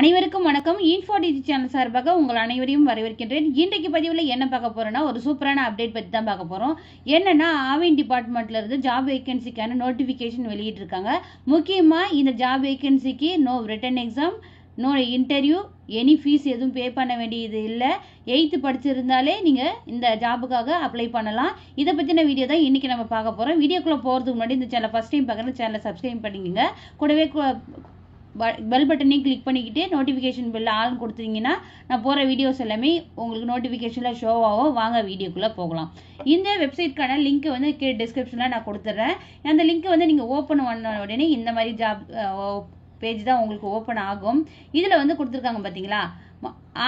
அனைவருக்கும் வணக்கம். இன்ஃபோ டிஜி சேனல் சார்பாக உங்கள் அனைவரையும் வரவேற்கின்றேன். இன்றைக்கு பதிவில் என்ன பார்க்க போறோம்னா, ஒரு சூப்பரான அப்டேட் பற்றி தான் பார்க்க போறோம். என்னன்னா, ஆவின் டிபார்ட்மெண்ட்ல இருந்து ஜாப் வேகன்சிக்கான நோட்டிஃபிகேஷன் வெளியிட்டிருக்காங்க. முக்கியமாக இந்த ஜாப் வேகன்சிக்கு no written exam, no interview, any fees எதுவும் பே பண்ண வேண்டியது இல்லை. 8th படிச்சிருந்தாலே நீங்கள் இந்த ஜாபுக்காக அப்ளை பண்ணலாம். இதை பற்றின வீடியோ தான் இன்றைக்கி நம்ம பார்க்க போகிறோம். வீடியோக்குள்ளே போகிறதுக்கு முன்னாடி இந்த சேனல் ஃபஸ்ட் டைம் பார்க்குற சேனலை சப்ஸ்கிரைப் பண்ணிக்கோங்க. கூடவே பெல் பட்டனையும் கிளிக் பண்ணிக்கிட்டு நோட்டிஃபிகேஷன் பெல் ஆன் கொடுத்தீங்கன்னா நான் போகிற வீடியோஸ் எல்லாமே உங்களுக்கு நோட்டிஃபிகேஷனில் ஷோ ஆகும். வாங்க வீடியோக்குள்ளே போகலாம். இந்த வெப்சைட்கான லிங்க் வந்து கீழே டிஸ்கிரிப்ஷனில் நான் கொடுத்துட்றேன். அந்த லிங்க்கை வந்து நீங்கள் ஓப்பன் பண்ண உடனே இந்த மாதிரி ஜாப் பேஜ் தான் உங்களுக்கு ஓப்பன் ஆகும். இதில் வந்து கொடுத்துருக்காங்க பார்த்தீங்களா,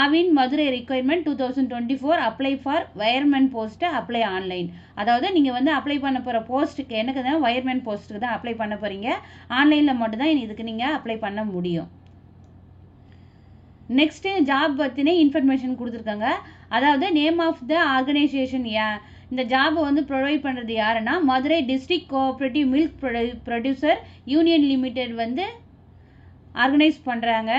Aavin Madurai requirement 2024 apply for wireman post apply online. அதாவது நீங்கள் வந்து அப்ளை பண்ண போகிற போஸ்ட்டுக்கு எனக்கு தான் வயர்மேன் போஸ்ட்டுக்கு தான் அப்ளை பண்ண போகிறீங்க. ஆன்லைனில் மட்டும்தான் இதுக்கு நீங்கள் அப்ளை பண்ண முடியும். நெக்ஸ்ட்டு ஜாப் பற்றின இன்ஃபர்மேஷன் கொடுத்துருக்காங்க. அதாவது நேம் ஆஃப் த ஆர்கனைசேஷன். இந்த ஜாபை வந்து ப்ரொவைட் பண்ணுறது யாருன்னா, Madurai district cooperative milk producer union limited வந்து ஆர்கனைஸ் பண்ணுறாங்க.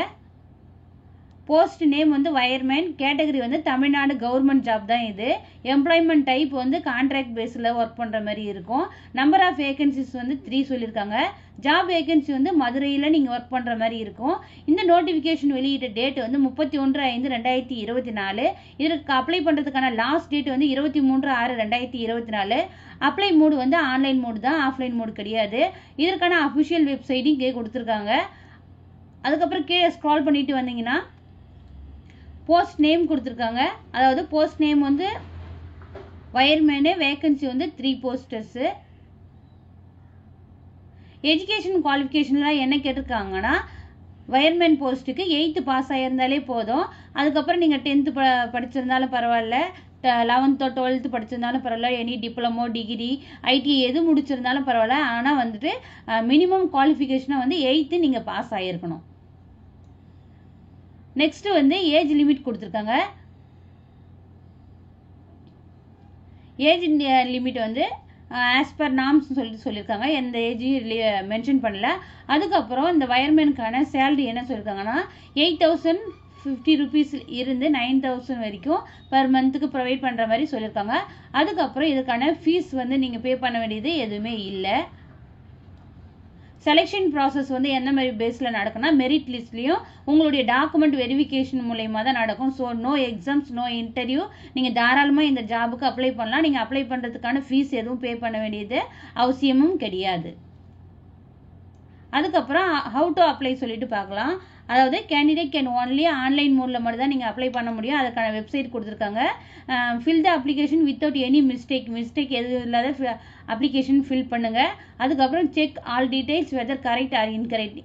போஸ்ட் நேம் வந்து வயர்மேன், கேட்டகரி வந்து தமிழ்நாடு கவர்மெண்ட் ஜாப் தான் இது. எம்ப்ளாய்மெண்ட் டைப் வந்து கான்ட்ராக்ட் பேஸில் ஒர்க் பண்ணுற மாதிரி இருக்கும். நம்பர் ஆஃப் வேகன்சிஸ் வந்து 3 சொல்லியிருக்காங்க. ஜாப் வேகன்சி வந்து மதுரையில் நீங்கள் ஒர்க் பண்ணுற மாதிரி இருக்கும். இந்த நோட்டிஃபிகேஷன் வெளியிட்ட டேட் வந்து 31/5/2024. இதற்கு அப்ளை பண்ணுறதுக்கான லாஸ்ட் டேட் வந்து 23/6/2024. அப்ளை மோடு வந்து ஆன்லைன் மோடு தான், ஆஃப்லைன் மோடு கிடையாது. இதற்கான அஃபிஷியல் வெப்சைட்டையும் கீழே கொடுத்துருக்காங்க. அதுக்கப்புறம் கீழே ஸ்க்ரால் பண்ணிட்டு வந்தீங்கன்னா போஸ்ட் நேம் கொடுத்துருக்காங்க. அதாவது போஸ்ட் நேம் வந்து வயர்மேனு, வேகன்சி வந்து 3 போஸ்டர்ஸு. எஜுகேஷன் குவாலிஃபிகேஷன்லாம் என்ன கேட்டிருக்காங்கன்னா, வயர்மேன் போஸ்ட்டுக்கு 8th பாஸ் ஆகியிருந்தாலே போதும். அதுக்கப்புறம் நீங்கள் 10th படிச்சிருந்தாலும் பரவாயில்ல, 11th 12th படிச்சிருந்தாலும் பரவாயில்ல, எனி டிப்ளமோ, டிகிரி, ஐடிஐ எது முடிச்சிருந்தாலும் பரவாயில்ல. ஆனால் வந்துட்டு மினிமம் குவாலிஃபிகேஷனை வந்து 8th நீங்கள் பாஸ் ஆகியிருக்கணும். நெக்ஸ்ட் வந்து ஏஜ் லிமிட் கொடுத்துருக்காங்க. ஏஜ் லிமிட் வந்து ஆஸ் பர் நாம்ஸ் சொல்லியிருக்காங்க. எந்த ஏஜையும் மென்ஷன் பண்ணல. அதுக்கப்புறம் இந்த வயர்மேனுக்கான சேலரி என்ன சொல்லியிருக்காங்கன்னா, 8,050 rupees இருந்து 9,000 வரைக்கும் பர் மந்த்துக்கு ப்ரொவைட் பண்ணுற மாதிரி சொல்லியிருக்காங்க. அதுக்கப்புறம் இதுக்கான ஃபீஸ் வந்து நீங்கள் பே பண்ண வேண்டியது எதுவுமே இல்லை. செலெக்ஷன் ப்ராசஸ் வந்து எந்த மாதிரி பேஸில் நடக்கும்னா, மெரிட் லிஸ்ட்லேயும் உங்களுடைய டாக்குமெண்ட் வெரிஃபிகேஷன் மூலயமா தான் நடக்கும். So no exams, no interview. நீங்கள் தாராளமாக இந்த ஜாபுக்கு அப்ளை பண்ணலாம். நீங்கள் அப்ளை பண்ணுறதுக்கான ஃபீஸ் எதுவும் பே பண்ண வேண்டியது அவசியமும் கிடையாது. அதுக்கப்புறம் ஹவு டு அப்ளை சொல்லிட்டு பார்க்கலாம். அதாவது கேண்டிடேட் கேன் ஒன்லி ஆன்லைன் மோடில் மட்டும் தான் நீங்கள் அப்ளை பண்ண முடியும். அதுக்கான வெப்சைட் கொடுத்துருக்காங்க. Fill the application without any mistake எதுவும் இல்லாத அப்ளிகேஷன் ஃபில் பண்ணுங்கள். அதுக்கப்புறம் check all details whether correct or incorrect.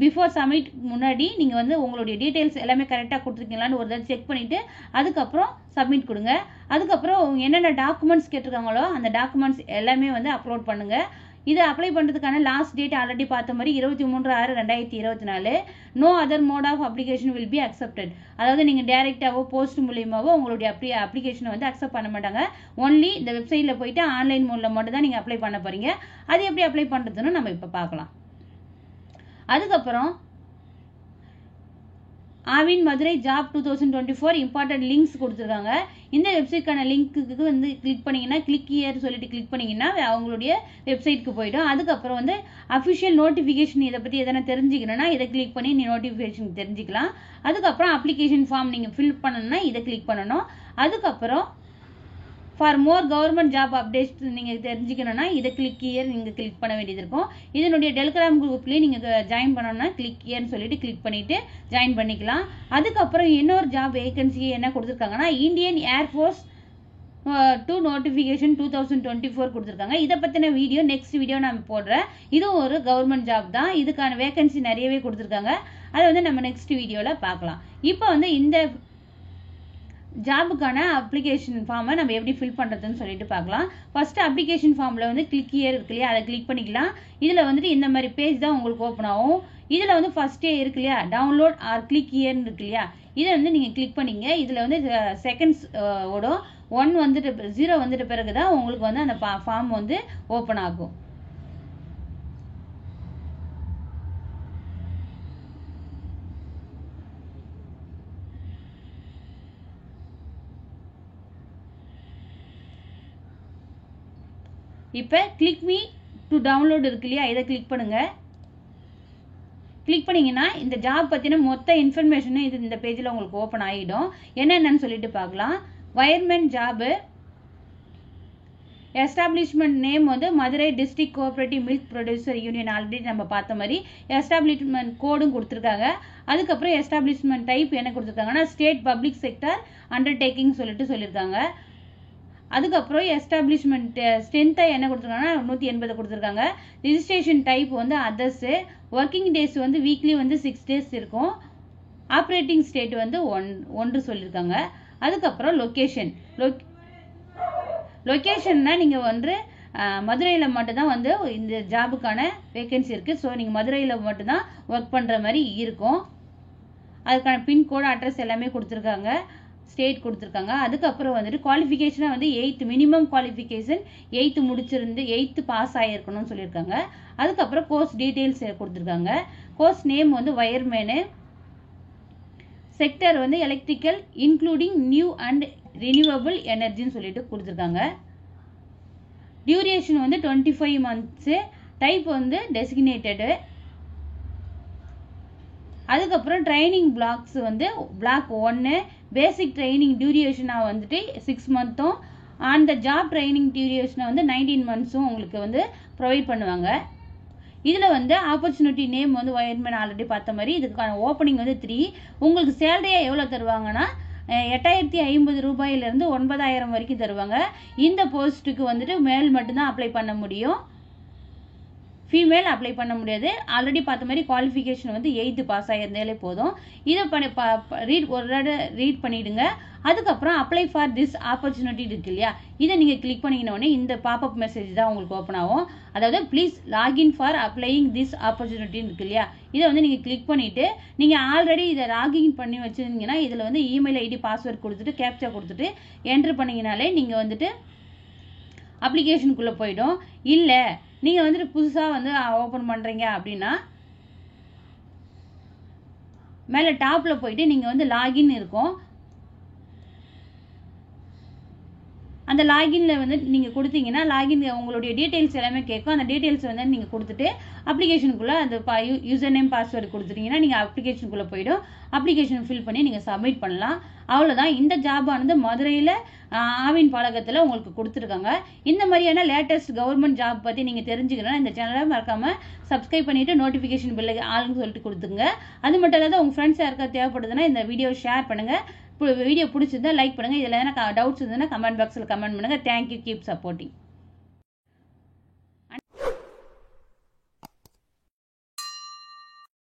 Before submit முன்னாடி நீங்கள் வந்து உங்களுடைய டீடைல்ஸ் எல்லாமே கரெக்டாக கொடுத்துருக்கீங்களான்னு ஒரு தடவை செக் பண்ணிவிட்டு அதுக்கப்புறம் சப்மிட் கொடுங்க. அதுக்கப்புறம் என்னென்ன டாக்குமெண்ட்ஸ் கேட்டிருக்காங்களோ அந்த டாக்குமெண்ட்ஸ் எல்லாமே வந்து அப்லோட் பண்ணுங்கள். இது அப்ளை பண்ணுறதுக்கான லாஸ்ட் டேட் ஆல்ரெடி பார்த்த மாதிரி 23/6/2024. No other mode of application will be accepted. அதாவது நீங்கள் டேரெக்டாவோ போஸ்ட் மூலியமாவோ உங்களுடைய அப்ளிகேஷனை வந்து அக்செப்ட் பண்ண மாட்டாங்க. ஒன்லி இந்த வெப்சைட்டில் போயிட்டு ஆன்லைன் மோடில் மட்டும் தான் நீங்கள் அப்ளை பண்ண போகிறீங்க. அது எப்படி அப்ளை பண்ணுறதுன்னு நம்ம இப்போ பார்க்கலாம். அதுக்கப்புறம் Aavin Madurai job 2024 important links கொடுத்துருக்காங்க. இந்த வெப்சைட்கான லிங்க்குக்கு வந்து கிளிக் பண்ணிங்கன்னா, கிளிக் ஹியர் சொல்லிட்டு கிளிக் பண்ணிங்கன்னா அவங்களுடைய வெப்சைட்டுக்கு போய்டும். அதுக்கப்புறம் வந்து அஃபிஷியல் நோட்டிஃபிகேஷன் இதை பற்றி எதனா தெரிஞ்சுக்கணும்னா இதை கிளிக் பண்ணி நீ நோட்டிஃபிகேஷன் தெரிஞ்சுக்கலாம். அதுக்கப்புறம் அப்ளிகேஷன் ஃபார்ம் நீங்கள் ஃபில் பண்ணணும்னா இதை கிளிக் பண்ணணும். அதுக்கப்புறம் for more government job updates நீங்கள் தெரிஞ்சுக்கணும்னா இதை கிளிக் ஹியர் நீங்கள் கிளிக் பண்ண வேண்டியது இருக்கும். இதனுடைய டெலிகிராம் குரூப்லேயே நீங்கள் ஜாயின் பண்ணணும்னா கிளிக் ஹியர்னு சொல்லிட்டு கிளிக் பண்ணிவிட்டு ஜாயின் பண்ணிக்கலாம். அதுக்கப்புறம் இன்னொரு ஜாப் வேகன்சி என்ன கொடுத்துருக்காங்கன்னா, இந்தியன் ஏர்ஃபோர்ஸ் 2 நோட்டிஃபிகேஷன் 2024 கொடுத்துருக்காங்க. இதை பற்றின வீடியோ நெக்ஸ்ட் வீடியோ நான் போடுறேன். இதுவும் ஒரு கவர்மெண்ட் ஜாப் தான். இதுக்கான வேகன்சி நிறையவே கொடுத்துருக்காங்க. அதை வந்து நம்ம நெக்ஸ்ட் வீடியோவில் பார்க்கலாம். இப்போ வந்து இந்த ஜாபுக்கான அப்ளிகேஷன் ஃபார்மை நம்ம எப்படி ஃபில் பண்ணுறதுன்னு சொல்லிட்டு பார்க்கலாம். ஃபர்ஸ்ட் அப்ளிகேஷன் ஃபார்மில் வந்து கிளிக் ஹியர் இருக்கு இல்லையா, அதை கிளிக் பண்ணிக்கலாம். இதில் வந்துட்டு இந்த மாதிரி பேஜ் தான் உங்களுக்கு ஓப்பன் ஆகும். இதில் வந்து ஃபர்ஸ்டே இருக்கு இல்லையா, டவுன்லோட் ஆர் கிளிக் ஹியர்னு இருக்கு இல்லையா, இதை வந்து நீங்கள் கிளிக் பண்ணிங்க. இதில் வந்து செகண்ட்ஸ் ஓடும். 1 வந்துட்டு 0 வந்துட்ட பிறகு தான் உங்களுக்கு வந்து அந்த ஃபார்ம் வந்து ஓப்பன் ஆகும். இப்போ கிளிக் மீ டு டவுன்லோட் இருக்கு இல்லையா, இதை கிளிக் பண்ணுங்கள். கிளிக் பண்ணிங்கன்னா இந்த ஜாப் பற்றின மொத்த இன்ஃபர்மேஷனும் இது இந்த பேஜில் உங்களுக்கு ஓப்பன் ஆகிடும். என்னென்னு சொல்லிட்டு பார்க்கலாம். வயர்மேன் ஜாபு, எஸ்டாப்ளிஷ்மெண்ட் நேம் வந்து Madurai district cooperative milk producer union, already நம்ம பார்த்த மாதிரி எஸ்டாப்ளிஷ்மெண்ட் கோடும் கொடுத்துருக்காங்க. அதுக்கப்புறம் எஸ்டாப்ளிஷ்மெண்ட் டைப் என்ன கொடுத்துருக்காங்கன்னா ஸ்டேட் பப்ளிக் செக்டர் அண்டர்டேக்கிங் சொல்லியிருக்காங்க. அதுக்கப்புறம் எஸ்டாப்ளிஷ்மெண்ட் ஸ்ட்ரென்த்தை என்ன கொடுத்துருக்காங்கன்னா 180 கொடுத்துருக்காங்க. ரிஜிஸ்ட்ரேஷன் டைப் வந்து அதர்ஸு. ஒர்க்கிங் டேஸ் வந்து வீக்லி வந்து 6 days இருக்கும். ஆப்ரேட்டிங் ஸ்டேட் வந்து 1 சொல்லியிருக்காங்க. அதுக்கப்புறம் லொக்கேஷன்னா நீங்கள் வந்து மதுரையில் மட்டும்தான் வந்து இந்த ஜாபுக்கான வேகன்சி இருக்குது. ஸோ நீங்கள் மதுரையில் மட்டும்தான் ஒர்க் பண்ணுற மாதிரி இருக்கும். அதுக்கான பின்கோடு அட்ரஸ் எல்லாமே கொடுத்துருக்காங்க, ஸ்டேட் கொடுத்துருக்காங்க. அதுக்கப்புறம் வந்துட்டு குவாலிஃபிகேஷனாக வந்து 8th மினிமம் குவாலிஃபிகேஷன் 8th முடிச்சிருந்து 8th பாஸ் ஆகிருக்கணும்னு சொல்லியிருக்காங்க. அதுக்கப்புறம் கோர்ஸ் டீட்டெயில்ஸ் கொடுத்துருக்காங்க. கோர்ஸ் நேம் வந்து வயர்மேனு, செக்டர் வந்து electrical including new and renewable எனர்ஜின்னு சொல்லிட்டு கொடுத்துருக்காங்க. டியூரேஷன் வந்து 25 months. டைப் வந்து டெசிக்னேட்டடு. அதுக்கப்புறம் ட்ரைனிங் பிளாக்ஸ் வந்து பிளாக் 1 பேசிக் ட்ரைனிங் டியூரேஷனாக வந்துட்டு 6 months. அந்த ஜாப் ட்ரைனிங் டியூரேஷனை வந்து 19 months உங்களுக்கு வந்து ப்ரொவைட் பண்ணுவாங்க. இதில் வந்து ஆப்பர்ச்சுனிட்டி நேம் வந்து வயர்மேன் ஆல்ரெடி பார்த்த மாதிரி. இதுக்கான ஓப்பனிங் வந்து 3. உங்களுக்கு சேலரியாக எவ்வளோ தருவாங்கன்னா 8,050 ரூபாயிலிருந்து 9,000 வரைக்கும் தருவாங்க. இந்த போஸ்ட்டுக்கு வந்துட்டு மேல் மட்டும்தான் அப்ளை பண்ண முடியும், ஃபீமேல் அப்ளை பண்ண முடியாது. ஆல்ரெடி பார்த்த மாதிரி குவாலிஃபிகேஷன் வந்து 8th பாஸ் ஆகியிருந்தாலே போதும். இதை ரீட் பண்ணிவிடுங்க. அதுக்கப்புறம் அப்ளை ஃபார் திஸ் ஆப்பர்ச்சுனிட்டி இருக்கு இல்லையா, இதை நீங்கள் கிளிக் பண்ணிக்கினோடனே இந்த பாப்அப் மெசேஜ் தான் உங்களுக்கு ஓப்பன் ஆகும். அதாவது please login for applying this ஆப்பர்ச்சுனிட்டின்னு இருக்கு இல்லையா, இதை வந்து நீங்கள் கிளிக் பண்ணிவிட்டு நீங்கள் ஆல்ரெடி இதை லாகின் பண்ணி வச்சுருந்தீங்கன்னா இதில் வந்து இமெயில் ஐடி பாஸ்வேர்ட் கொடுத்துட்டு கேப்சா கொடுத்துட்டு என்ட்ரு பண்ணிங்கனாலே நீங்கள் வந்துட்டு அப்ளிகேஷனுக்குள்ளே போயிடும். இல்லை நீங்கள் வந்துட்டு புதுசாக வந்து ஓப்பன் பண்ணுறீங்க அப்படின்னா மேலே டாப்பில் போயிட்டு நீங்கள் வந்து லாகின் இருக்கும். அந்த லாகினில் வந்து நீங்கள் கொடுத்தீங்கன்னா லாகின் உங்களுடைய டீட்டெயில்ஸ் எல்லாமே கேட்கும். அந்த டீட்டெயில்ஸ் வந்து நீங்கள் கொடுத்துட்டு அப்ளிகேஷனுக்குள்ளே அந்த யூசர் நேம் பாஸ்வேர்டு கொடுத்துட்டீங்கன்னா நீங்கள் அப்ளிகேஷனுக்குள்ளே போய்டும். அப்ளிகேஷன் ஃபில் பண்ணி நீங்கள் சப்மிட் பண்ணலாம். அவ்வளோதான். இந்த ஜாபானது மதுரையில் ஆவின் பாலகத்தில் உங்களுக்கு கொடுத்துருக்காங்க. இந்த மாதிரியான லேட்டஸ்ட் கவர்மெண்ட் ஜாப் பற்றி நீங்கள் தெரிஞ்சுக்கணும்னா இந்த சேனலை மறக்காமல் சப்ஸ்கிரைப் பண்ணிவிட்டு நோட்டிஃபிகேஷன் பில்லை ஆளுன்னு சொல்லிட்டு கொடுத்துங்க. அது மட்டும் இல்லாத உங்கள் ஃப்ரெண்ட்ஸ் யாருக்கா தேவைப்படுதுன்னா இந்த வீடியோ ஷேர் பண்ணுங்கள். வீடியோ பிடிச்சிருந்தா லைக் பண்ணுங்கள். இதில் எதனா டவுட்ஸ் இருந்ததுன்னா கமெண்ட் பாக்ஸில் கமெண்ட் பண்ணுங்கள். தேங்க்யூ. Keep supporting.